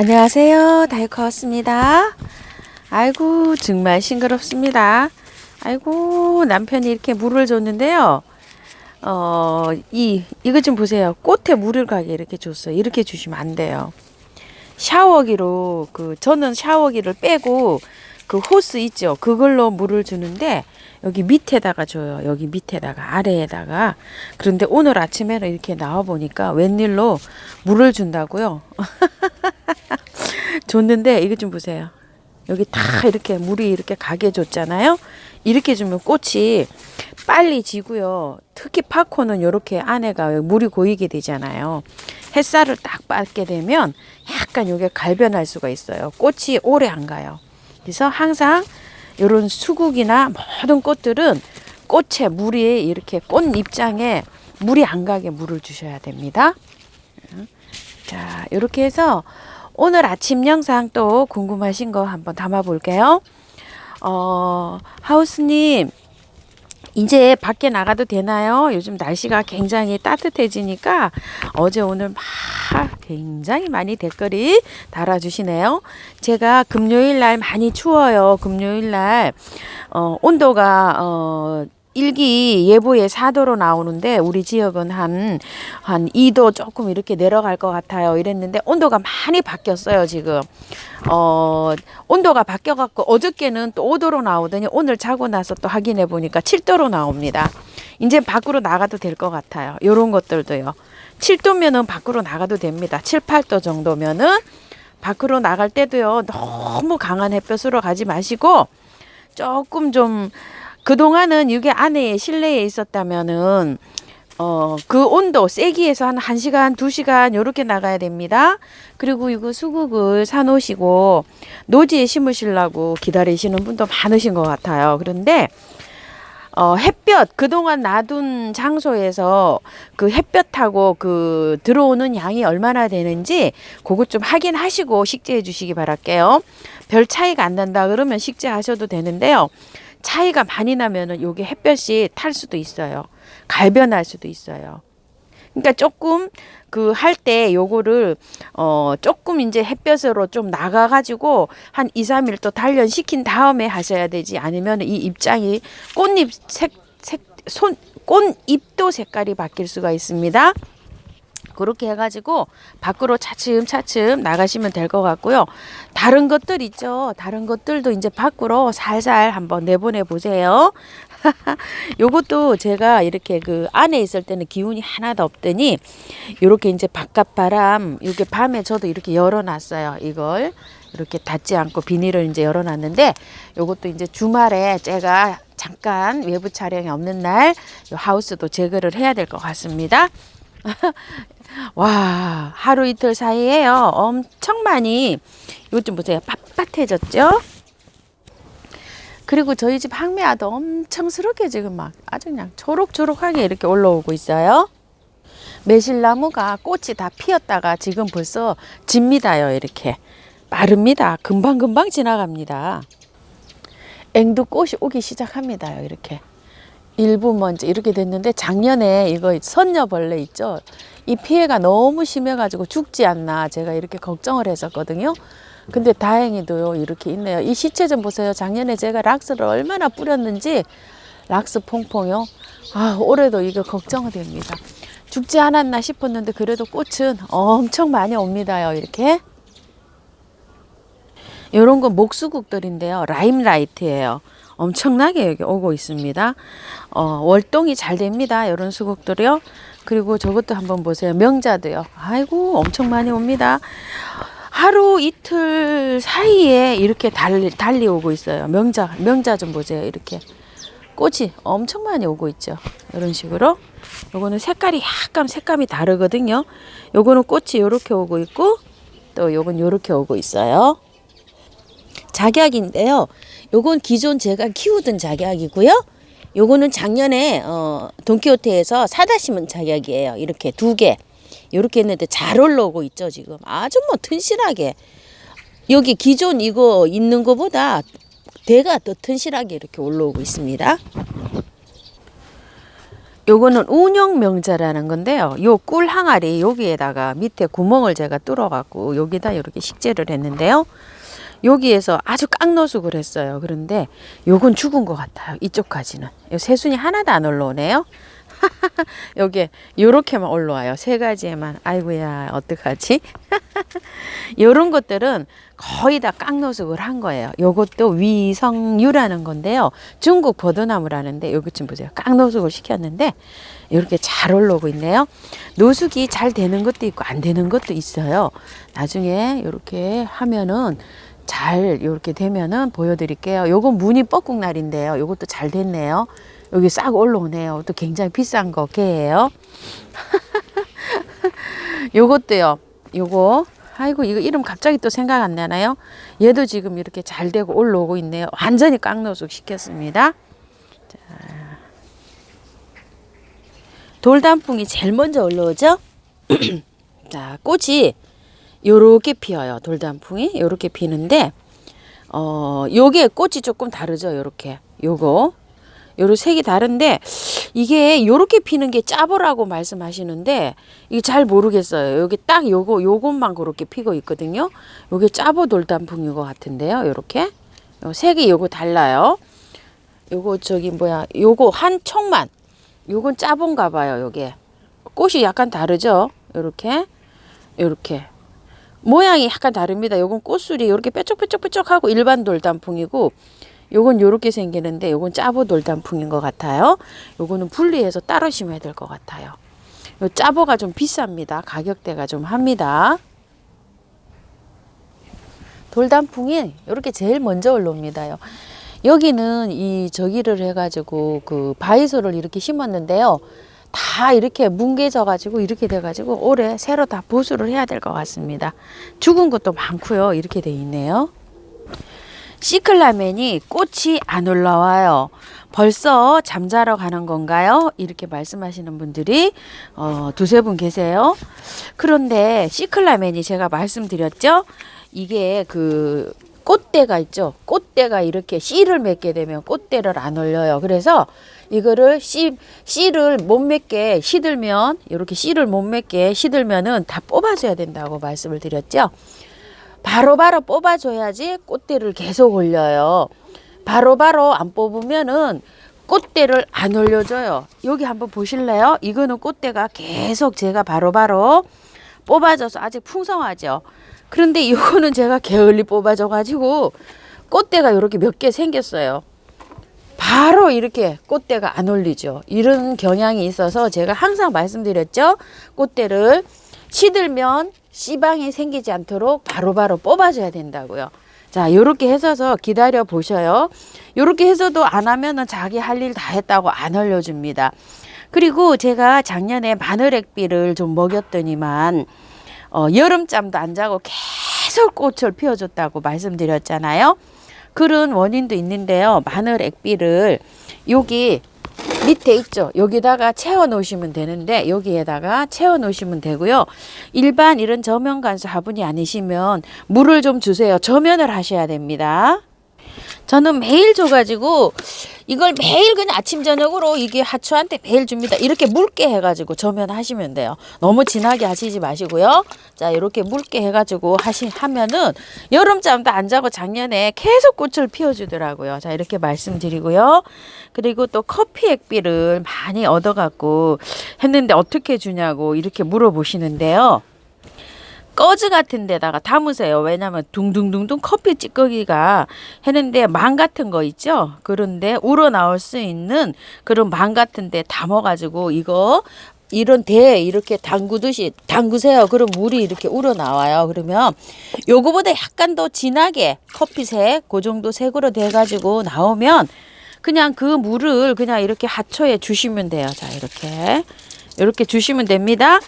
안녕하세요. 다이커였습니다. 아이고 정말 싱그럽습니다. 아이고 남편이 이렇게 물을 줬는데요. 이거 좀 보세요. 꽃에 물을 가게 이렇게 줬어요. 이렇게 주시면 안 돼요. 샤워기로 저는 샤워기를 빼고 그 호스 있죠. 그걸로 물을 주는데 여기 밑에다가 줘요. 여기 밑에다가 아래에다가. 그런데 오늘 아침에는 이렇게 나와 보니까 웬일로 물을 준다고요. 줬는데 이거 좀 보세요. 여기 다 이렇게 물이 이렇게 가게 줬잖아요. 이렇게 주면 꽃이 빨리 지고요. 특히 팝콘은 이렇게 안에가 물이 고이게 되잖아요. 햇살을 딱 받게 되면 약간 이게 갈변할 수가 있어요. 꽃이 오래 안 가요. 그래서 항상 이런 수국이나 모든 꽃들은 꽃에 물이 이렇게 꽃 입장에 물이 안 가게 물을 주셔야 됩니다. 자, 이렇게 해서 오늘 아침 영상 또 궁금하신 거 한번 담아 볼게요. 하우스님, 이제 밖에 나가도 되나요? 요즘 날씨가 굉장히 따뜻해지니까 어제 오늘 막 굉장히 많이 댓글이 달아주시네요. 제가 금요일 날 많이 추워요. 금요일 날 온도가 일기 예보에 4도로 나오는데 우리 지역은 한 2도 조금 이렇게 내려갈 것 같아요. 이랬는데 온도가 많이 바뀌었어요. 지금 온도가 바뀌어갖고 어저께는 또 5도로 나오더니 오늘 자고 나서 또 확인해 보니까 7도로 나옵니다. 이제 밖으로 나가도 될 것 같아요. 요런 것들도요. 7도면은 밖으로 나가도 됩니다. 7, 8도 정도면은 밖으로 나갈 때도요. 너무 강한 햇볕으로 가지 마시고 조금 좀 그동안은 이게 안에 실내에 있었다면은 그 온도 세기에서 한 1시간, 2시간 요렇게 나가야 됩니다. 그리고 이거 수국을 사 놓으시고 노지에 심으시려고 기다리시는 분도 많으신 것 같아요. 그런데 햇볕 그동안 놔둔 장소에서 그 햇볕하고 그 들어오는 양이 얼마나 되는지 그것 좀 확인하시고 식재해 주시기 바랄게요. 별 차이가 안 난다 그러면 식재하셔도 되는데요. 차이가 많이 나면은 요게 햇볕이 탈 수도 있어요. 갈변할 수도 있어요. 그러니까 조금 할 때 요거를 조금 이제 햇볕으로 좀 나가 가지고 한 2, 3일 또 단련시킨 다음에 하셔야 되지 않으면 이 입장이 꽃잎도 색깔이 바뀔 수가 있습니다. 그렇게 해가지고 밖으로 차츰차츰 나가시면 될 것 같고요. 다른 것들 있죠. 다른 것들도 이제 밖으로 살살 한번 내보내 보세요. 요것도 제가 이렇게 그 안에 있을 때는 기운이 하나도 없더니 이렇게 이제 바깥 바람 이렇게 밤에 저도 이렇게 열어놨어요. 이걸 이렇게 닫지 않고 비닐을 이제 열어놨는데 요것도 이제 주말에 제가 잠깐 외부 촬영이 없는 날 요 하우스도 제거를 해야 될 것 같습니다. 와, 하루 이틀 사이에요. 엄청 많이 이것 좀 보세요. 빳빳해졌죠? 그리고 저희 집 항매화도 엄청스럽게 지금 막 아주 그냥 초록초록하게 이렇게 올라오고 있어요. 매실나무가 꽃이 다 피었다가 지금 벌써 집니다요. 이렇게 빠릅니다. 금방금방 지나갑니다. 앵두꽃이 오기 시작합니다요. 이렇게 일부 먼저 이렇게 됐는데 작년에 이거 선녀벌레 있죠. 이 피해가 너무 심해가지고 죽지 않나 제가 이렇게 걱정을 했었거든요. 근데 다행히도요 이렇게 있네요. 이 시체 좀 보세요. 작년에 제가 락스를 얼마나 뿌렸는지 락스 퐁퐁요. 아 올해도 이거 걱정이 됩니다. 죽지 않았나 싶었는데 그래도 꽃은 엄청 많이 옵니다요. 이렇게 이런 건 목수국들인데요. 라임라이트예요. 엄청나게 여기 오고 있습니다. 월동이 잘 됩니다. 이런 수국들이요. 그리고 저것도 한번 보세요. 명자도요. 아이고 엄청 많이 옵니다. 하루 이틀 사이에 이렇게 달리 오고 있어요. 명자 좀 보세요. 이렇게 꽃이 엄청 많이 오고 있죠. 이런 식으로. 요거는 색깔이 약간 색감이 다르거든요. 요거는 꽃이 요렇게 오고 있고 또 요건 요렇게 오고 있어요. 작약인데요. 요건 기존 제가 키우던 작약이고요. 요거는 작년에 돈키호테에서 사다 심은 작약이에요. 이렇게 2개. 이렇게 했는데 잘 올라오고 있죠. 지금 아주 뭐 튼실하게 여기 기존 이거 있는 거보다 대가 더 튼실하게 이렇게 올라오고 있습니다. 요거는 운영명자라는 건데요. 요 꿀 항아리 여기에다가 밑에 구멍을 제가 뚫어갖고 여기다 이렇게 식재를 했는데요. 여기에서 아주 깡노숙을 했어요. 그런데 요건 죽은 것 같아요. 이쪽까지는. 요 새순이 하나도 안 올라오네요. 여기에 요렇게만 올라와요. 세 가지에만. 아이고야 어떡하지? 요런 것들은 거의 다 깡노숙을 한 거예요. 요것도 위성유라는 건데요. 중국 버드나무라는데 여기 좀 보세요. 깡노숙을 시켰는데 이렇게 잘 올라오고 있네요. 노숙이 잘 되는 것도 있고 안 되는 것도 있어요. 나중에 이렇게 하면은 잘 이렇게 되면은 보여드릴게요. 요건 무늬 뻐꾹날인데요. 요것도 잘 됐네요. 여기 싹 올라오네요. 또 굉장히 비싼 거 개예요. 요것도요. 요거 아이고 이거 이름 갑자기 또 생각 안 나나요? 얘도 지금 이렇게 잘 되고 올라오고 있네요. 완전히 깡노숙 시켰습니다. 자, 돌단풍이 제일 먼저 올라오죠? 자, 꽃이 요렇게 피어요. 돌단풍이 요렇게 피는데 요게 꽃이 조금 다르죠. 요렇게 요런 색이 다른데 이게 요렇게 피는 게 짜보라고 말씀하시는데 이게 잘 모르겠어요. 여기 딱 요것만 그렇게 피고 있거든요. 요게 짜보 돌단풍인 것 같은데요. 요렇게 요 색이 요거 달라요. 요거 저기 뭐야 요거 한 촉만 요건 짜본가 봐요. 요게 꽃이 약간 다르죠. 요렇게 모양이 약간 다릅니다. 요건 꽃술이 이렇게 뾰족뾰족뾰족하고 일반 돌단풍이고 요건 요렇게 생기는데 요건 짜보 돌단풍인 것 같아요. 요거는 분리해서 따로 심어야 될 것 같아요. 요 짜보가 좀 비쌉니다. 가격대가 좀 합니다. 돌단풍이 이렇게 제일 먼저 올라옵니다요. 여기는 이 저기를 해가지고 그 바이소를 이렇게 심었는데요. 다 이렇게 뭉개져 가지고 이렇게 돼 가지고 올해 새로 다 보수를 해야 될 것 같습니다. 죽은 것도 많고요. 이렇게 돼 있네요. 시클라멘이 꽃이 안 올라와요. 벌써 잠자러 가는 건가요? 이렇게 말씀하시는 분들이 두세 분 계세요. 그런데 시클라멘이 제가 말씀드렸죠. 이게 그 꽃대가 있죠. 꽃대가 이렇게 씨를 맺게 되면 꽃대를 안 올려요. 그래서 이거를 씨를 못 맺게 시들면 이렇게 씨를 못 맺게 시들면은 다 뽑아줘야 된다고 말씀을 드렸죠. 바로바로 뽑아줘야지 꽃대를 계속 올려요. 바로바로 안 뽑으면은 꽃대를 안 올려줘요. 여기 한번 보실래요? 이거는 꽃대가 계속 제가 바로바로 뽑아줘서 아직 풍성하죠. 그런데 이거는 제가 게을리 뽑아줘가지고 꽃대가 이렇게 몇 개 생겼어요. 바로 이렇게 꽃대가 안 올리죠. 이런 경향이 있어서 제가 항상 말씀드렸죠. 꽃대를 시들면 씨방이 생기지 않도록 바로바로 뽑아줘야 된다고요. 자, 요렇게 해서 기다려 보셔요. 요렇게 해서도 안 하면은 자기 할 일 다 했다고 안 올려줍니다. 그리고 제가 작년에 마늘액비를 좀 먹였더니만 여름잠도 안 자고 계속 꽃을 피워줬다고 말씀드렸잖아요. 그런 원인도 있는데요. 마늘액비를 여기 밑에 있죠. 여기다가 채워 놓으시면 되는데 여기에다가 채워 놓으시면 되고요. 일반 이런 저면간수 화분이 아니시면 물을 좀 주세요. 저면을 하셔야 됩니다. 저는 매일 줘가지고 이걸 매일 그냥 아침 저녁으로 이게 하초한테 매일 줍니다. 이렇게 묽게 해가지고 저면하시면 돼요. 너무 진하게 하시지 마시고요. 자, 이렇게 묽게 해가지고 하면은 여름잠도 안 자고 작년에 계속 꽃을 피워주더라고요. 자, 이렇게 말씀드리고요. 그리고 또 커피 액비를 많이 얻어갖고 했는데 어떻게 주냐고 이렇게 물어보시는데요. 꺼즈 같은 데다가 담으세요. 왜냐면 둥둥둥둥 커피 찌꺼기가 했는데 망 같은 거 있죠. 그런데 우러나올 수 있는 그런 망 같은 데 담아가지고 이런 대에 이렇게 담그세요. 그럼 물이 이렇게 우러나와요. 그러면 요거보다 약간 더 진하게 커피색 그 정도 색으로 돼가지고 나오면 그냥 그 물을 그냥 이렇게 하초에 주시면 돼요. 자, 이렇게 주시면 됩니다.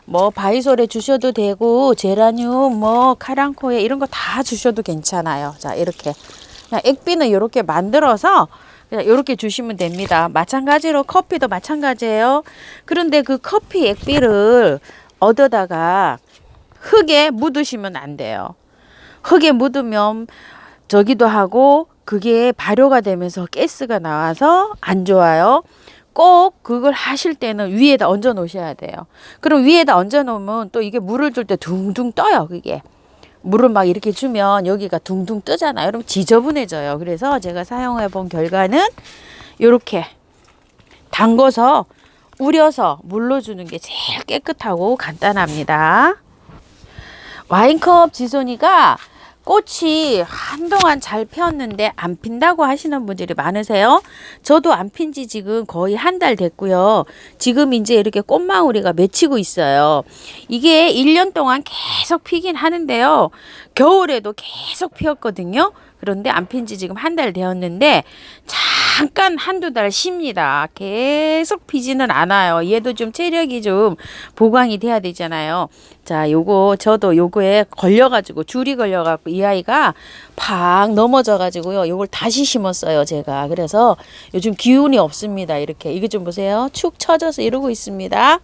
뭐 바이솔에 주셔도 되고 제라늄 뭐 카랑코에 이런 거 다 주셔도 괜찮아요. 자, 이렇게 그냥 액비는 이렇게 만들어서 그냥 이렇게 주시면 됩니다. 마찬가지로 커피도 마찬가지예요. 그런데 그 커피 액비를 얻어다가 흙에 묻으시면 안 돼요. 흙에 묻으면 저기도 하고 그게 발효가 되면서 가스가 나와서 안 좋아요. 꼭 그걸 하실 때는 위에다 얹어 놓으셔야 돼요. 그럼 위에다 얹어 놓으면 또 이게 물을 줄 때 둥둥 떠요. 그게 물을 막 이렇게 주면 여기가 둥둥 뜨잖아요. 여러분 지저분해져요. 그래서 제가 사용해 본 결과는 이렇게 담궈서 우려서 물로 주는 게 제일 깨끗하고 간단합니다. 와인컵 지손이가 꽃이 한동안 잘 피었는데 안 핀다고 하시는 분들이 많으세요. 저도 안 핀 지 지금 거의 한 달 됐고요. 지금 이제 이렇게 꽃망울이가 맺히고 있어요. 이게 1년 동안 계속 피긴 하는데요. 겨울에도 계속 피었거든요. 그런데 안 핀 지 지금 한 달 되었는데 잠깐 한두 달 쉽니다. 계속 피지는 않아요. 얘도 좀 체력이 좀 보강이 돼야 되잖아요. 자, 저도 요거에 걸려가지고 줄이 걸려가지고 이 아이가 팍 넘어져가지고요. 요걸 다시 심었어요, 제가. 그래서 요즘 기운이 없습니다. 이렇게 이게 좀 보세요. 축 처져서 이러고 있습니다.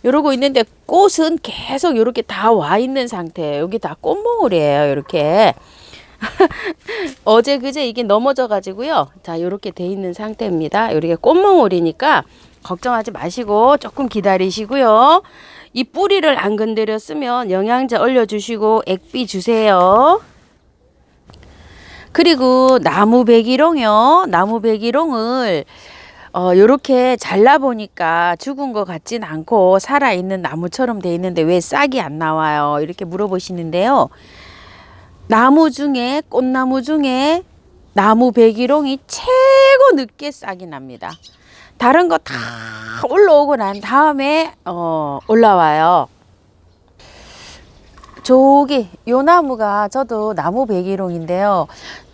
이러고 있는데 꽃은 계속 이렇게 다 와 있는 상태예요. 여기 다 꽃몽울이에요. 이렇게. 어제 그제 이게 넘어져 가지고요. 자, 이렇게 돼 있는 상태입니다. 이렇게 꽃몽울이니까 걱정하지 마시고 조금 기다리시고요. 이 뿌리를 안 건드렸으면 영양제 올려주시고 액비 주세요. 그리고 나무 백일홍이요. 나무 백일홍을 요렇게 잘라보니까 죽은 것 같진 않고 살아있는 나무처럼 돼 있는데 왜 싹이 안 나와요? 이렇게 물어보시는데요. 나무 중에 꽃나무 중에 나무 백일홍이 최고 늦게 싹이 납니다. 다른 거 다 올라오고 난 다음에 올라와요. 저기 요 나무가 저도 나무 백일홍인데요.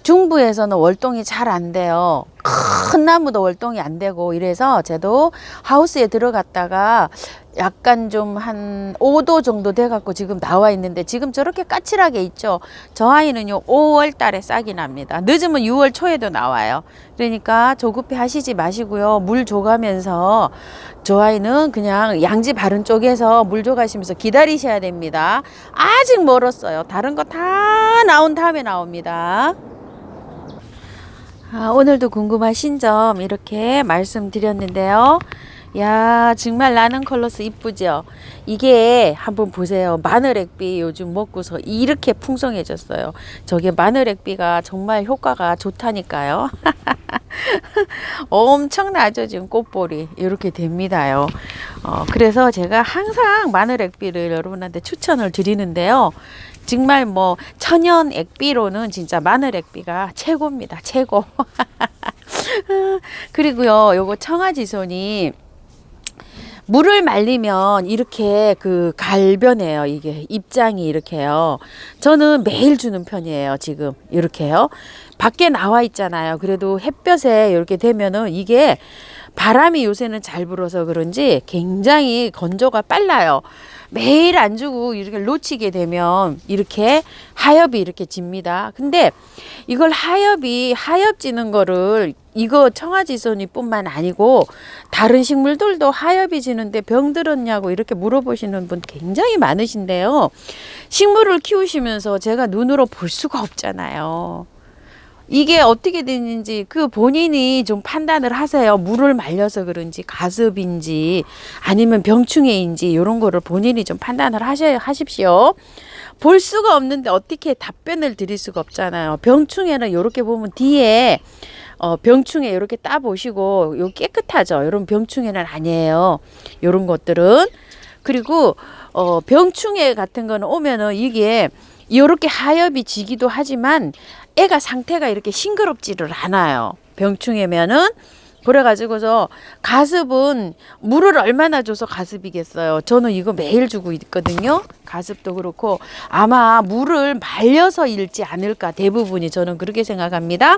중부에서는 월동이 잘 안 돼요. 큰 나무도 월동이 안 되고 이래서 저도 하우스에 들어갔다가 약간 좀 한 5도 정도 돼 갖고 지금 나와 있는데 지금 저렇게 까칠하게 있죠. 저 아이는요 5월 달에 싹이 납니다. 늦으면 6월 초에도 나와요. 그러니까 조급해 하시지 마시고요. 물 줘가면서 저 아이는 그냥 양지 바른 쪽에서 물 줘가시면서 기다리셔야 됩니다. 아직 멀었어요. 다른 거 다 나온 다음에 나옵니다. 오늘도 궁금하신 점 이렇게 말씀드렸는데요. 야, 정말 나는 컬러스 이쁘죠? 이게 한번 보세요. 마늘액비 요즘 먹고서 이렇게 풍성해졌어요. 저게 마늘액비가 정말 효과가 좋다니까요. 엄청나죠, 지금 꽃볼이 이렇게 됩니다요. 그래서 제가 항상 마늘액비를 여러분한테 추천을 드리는데요. 정말 뭐 천연 액비로는 진짜 마늘 액비가 최고입니다. 최고. 그리고요, 요거 청아지손이 물을 말리면 이렇게 그 갈변해요. 이게 입장이 이렇게요. 저는 매일 주는 편이에요. 지금 이렇게요. 밖에 나와 있잖아요. 그래도 햇볕에 이렇게 되면은 이게 바람이 요새는 잘 불어서 그런지 굉장히 건조가 빨라요. 매일 안 주고 이렇게 놓치게 되면 이렇게 하엽이 이렇게 집니다. 근데 이걸 하엽 지는 거를 이거 청아지손이 뿐만 아니고 다른 식물들도 하엽이 지는데 병 들었냐고 이렇게 물어보시는 분 굉장히 많으신데요. 식물을 키우시면서 제가 눈으로 볼 수가 없잖아요. 이게 어떻게 되는지 그 본인이 좀 판단을 하세요. 물을 말려서 그런지 가습인지 아니면 병충해인지 이런 거를 본인이 좀 판단을 하십시오. 볼 수가 없는데 어떻게 답변을 드릴 수가 없잖아요. 병충해는 이렇게 보면 뒤에 병충해 이렇게 따 보시고 요 깨끗하죠. 이런 병충해는 아니에요. 이런 것들은. 그리고 병충해 같은 거는 오면은 이게 이렇게 하엽이 지기도 하지만 애가 상태가 이렇게 싱그럽지를 않아요. 병충해면은. 그래가지고서 가습은 물을 얼마나 줘서 가습이겠어요. 저는 이거 매일 주고 있거든요. 가습도 그렇고 아마 물을 말려서 일지 않을까 대부분이 저는 그렇게 생각합니다.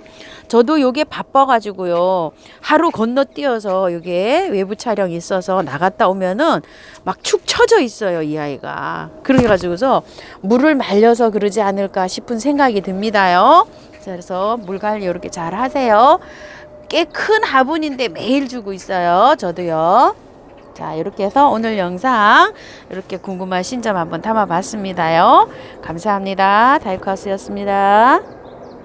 저도 요게 바빠가지고요. 하루 건너뛰어서 요게 외부 촬영이 있어서 나갔다 오면은 막 축 처져 있어요. 이 아이가. 그래가지고서 물을 말려서 그러지 않을까 싶은 생각이 듭니다요. 그래서 물 관리 이렇게 잘 하세요. 꽤 큰 화분인데 매일 주고 있어요. 저도요. 자, 이렇게 해서 오늘 영상 이렇게 궁금하신 점 한번 담아봤습니다요. 감사합니다. 다이코하우스였습니다.